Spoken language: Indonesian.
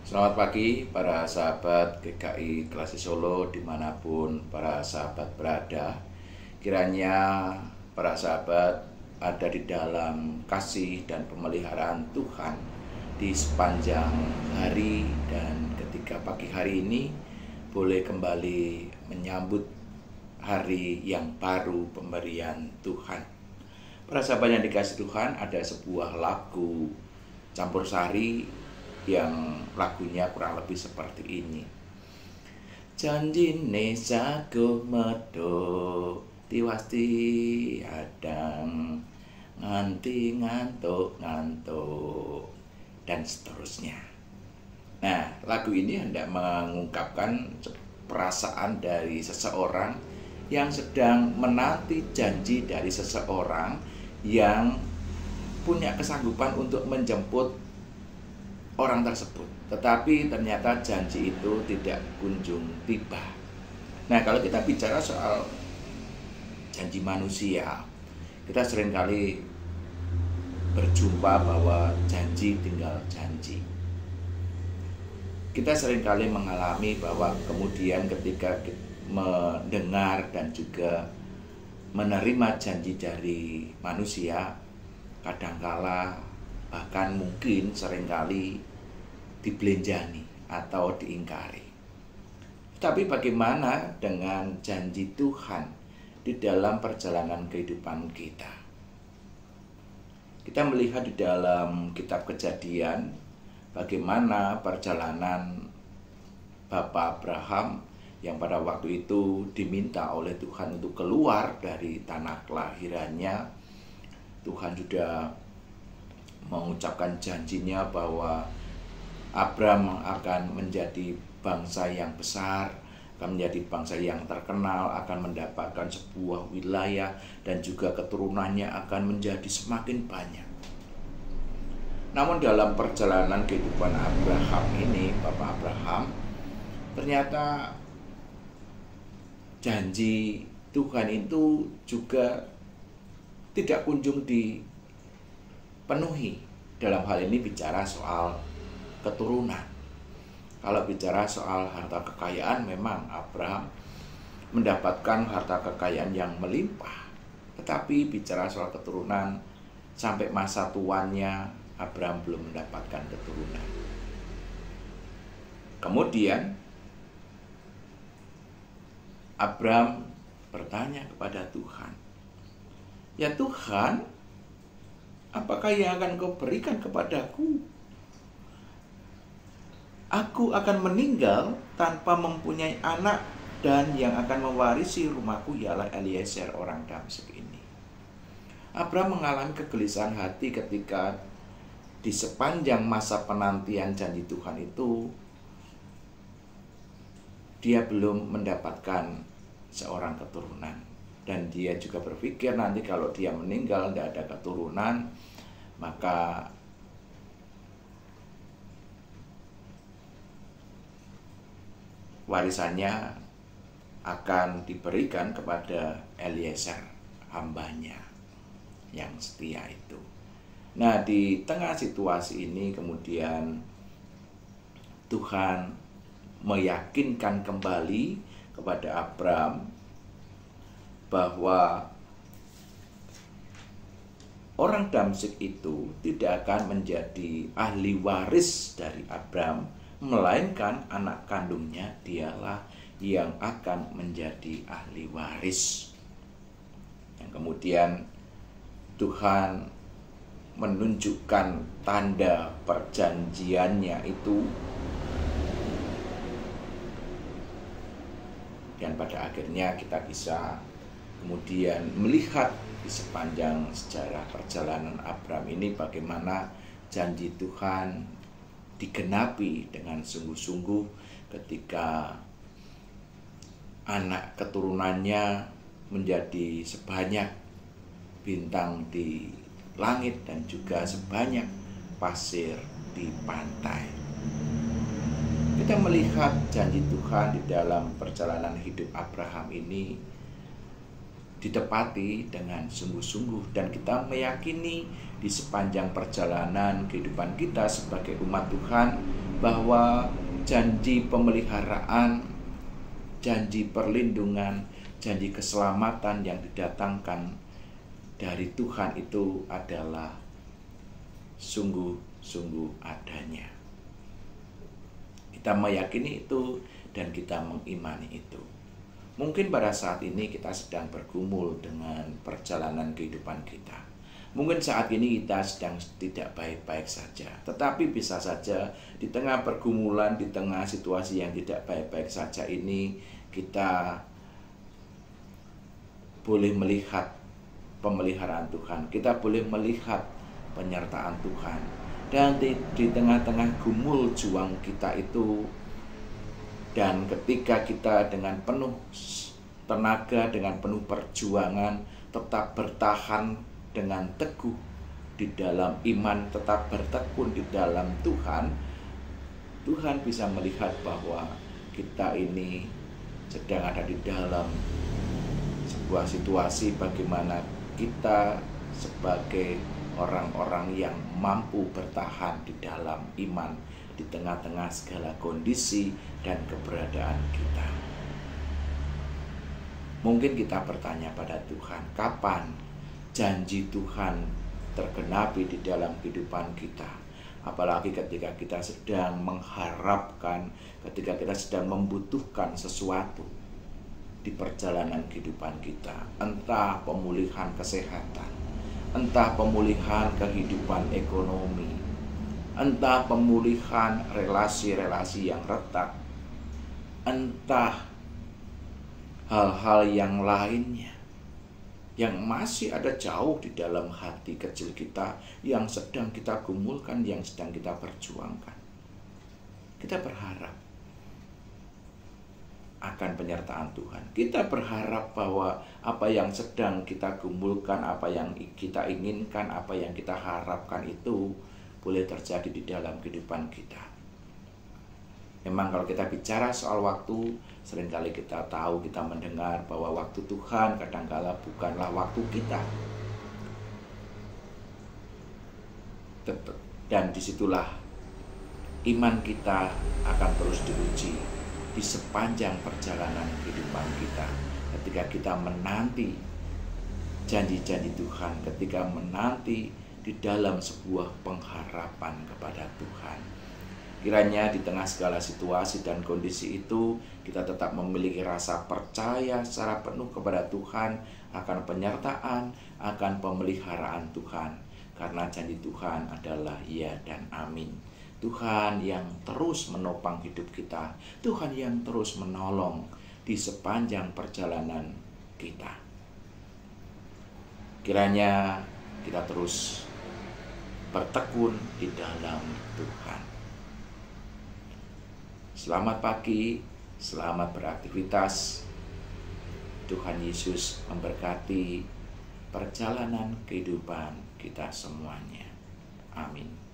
Selamat pagi para sahabat GKI Klasi Solo dimanapun para sahabat berada. Kiranya para sahabat ada di dalam kasih dan pemeliharaan Tuhan di sepanjang hari, dan ketika pagi hari ini boleh kembali menyambut hari yang baru pemberian Tuhan. Para sahabat yang dikasih Tuhan, ada sebuah lagu campur sari yang lagunya kurang lebih seperti ini. Janjine jago medo tiwasti adang nganti ngantuk dan seterusnya. Nah, lagu ini hendak mengungkapkan perasaan dari seseorang yang sedang menanti janji dari seseorang yang punya kesanggupan untuk menjemput orang tersebut, tetapi ternyata janji itu tidak kunjung tiba. Nah, kalau kita bicara soal janji manusia, kita seringkali berjumpa bahwa janji tinggal janji. Kita seringkali mengalami bahwa kemudian ketika mendengar dan juga menerima janji dari manusia, kadangkala bahkan mungkin seringkali dibelenjani atau diingkari. Tapi bagaimana dengan janji Tuhan di dalam perjalanan kehidupan kita? Kita melihat di dalam kitab Kejadian bagaimana perjalanan Bapak Abraham yang pada waktu itu diminta oleh Tuhan untuk keluar dari tanah kelahirannya. Tuhan sudah mengucapkan janjinya bahwa Abraham akan menjadi bangsa yang besar, akan menjadi bangsa yang terkenal, akan mendapatkan sebuah wilayah, dan juga keturunannya akan menjadi semakin banyak. Namun dalam perjalanan kehidupan Abraham ini, Bapak Abraham, ternyata janji Tuhan itu juga tidak kunjung dipenuhi. Dalam hal ini bicara soal keturunan. Kalau bicara soal harta kekayaan, memang Abraham mendapatkan harta kekayaan yang melimpah. Tetapi bicara soal keturunan, sampai masa tuanya Abraham belum mendapatkan keturunan. Kemudian Abraham bertanya kepada Tuhan, "Ya Tuhan, apakah yang akan Kau berikan kepadaku? Aku akan meninggal tanpa mempunyai anak, dan yang akan mewarisi rumahku ialah Eliezer orang Damsyik ini." Abraham mengalami kegelisahan hati ketika di sepanjang masa penantian janji Tuhan itu dia belum mendapatkan seorang keturunan. Dan dia juga berpikir nanti kalau dia meninggal tidak ada keturunan, maka warisannya akan diberikan kepada Eliezer, hambanya yang setia itu. Nah, di tengah situasi ini kemudian Tuhan meyakinkan kembali kepada Abraham bahwa orang Damsyik itu tidak akan menjadi ahli waris dari Abraham, melainkan anak kandungnya dialah yang akan menjadi ahli waris. Yang kemudian Tuhan menunjukkan tanda perjanjiannya itu, dan pada akhirnya kita bisa kemudian melihat di sepanjang sejarah perjalanan Abraham ini bagaimana janji Tuhan digenapi dengan sungguh-sungguh ketika anak keturunannya menjadi sebanyak bintang di langit dan juga sebanyak pasir di pantai. Kita melihat janji Tuhan di dalam perjalanan hidup Abraham ini ditepati dengan sungguh-sungguh, dan kita meyakini di sepanjang perjalanan kehidupan kita sebagai umat Tuhan, bahwa janji pemeliharaan, janji perlindungan, janji keselamatan yang didatangkan dari Tuhan itu adalah sungguh-sungguh adanya. Kita meyakini itu dan kita mengimani itu. Mungkin pada saat ini kita sedang bergumul dengan perjalanan kehidupan kita. Mungkin saat ini kita sedang tidak baik-baik saja. Tetapi bisa saja di tengah pergumulan, di tengah situasi yang tidak baik-baik saja ini, kita boleh melihat pemeliharaan Tuhan. Kita boleh melihat penyertaan Tuhan. Dan di tengah-tengah gumul juang kita itu, dan ketika kita dengan penuh tenaga, dengan penuh perjuangan, tetap bertahan dengan teguh di dalam iman, tetap bertekun di dalam Tuhan, Tuhan bisa melihat bahwa kita ini sedang ada di dalam sebuah situasi bagaimana kita sebagai orang-orang yang mampu bertahan di dalam iman di tengah-tengah segala kondisi dan keberadaan kita. Mungkin kita bertanya pada Tuhan, kapan janji Tuhan tergenapi di dalam kehidupan kita? Apalagi ketika kita sedang mengharapkan, ketika kita sedang membutuhkan sesuatu di perjalanan kehidupan kita. Entah pemulihan kesehatan, entah pemulihan kehidupan ekonomi, entah pemulihan relasi-relasi yang retak, entah hal-hal yang lainnya yang masih ada jauh di dalam hati kecil kita, yang sedang kita gumulkan, yang sedang kita perjuangkan. Kita berharap akan penyertaan Tuhan. Kita berharap bahwa apa yang sedang kita gumulkan, apa yang kita inginkan, apa yang kita harapkan itu boleh terjadi di dalam kehidupan kita. Memang kalau kita bicara soal waktu, seringkali kita tahu, kita mendengar bahwa waktu Tuhan kadangkala bukanlah waktu kita. Dan disitulah iman kita akan terus diuji di sepanjang perjalanan kehidupan kita. Ketika kita menanti janji-janji Tuhan, ketika menanti di dalam sebuah pengharapan kepada Tuhan. Kiranya di tengah segala situasi dan kondisi itu, kita tetap memiliki rasa percaya secara penuh kepada Tuhan akan penyertaan, akan pemeliharaan Tuhan. Karena janji Tuhan adalah ya dan amin. Tuhan yang terus menopang hidup kita, Tuhan yang terus menolong di sepanjang perjalanan kita. Kiranya kita terus bertekun di dalam Tuhan. Selamat pagi, selamat beraktivitas. Tuhan Yesus memberkati perjalanan kehidupan kita semuanya. Amin.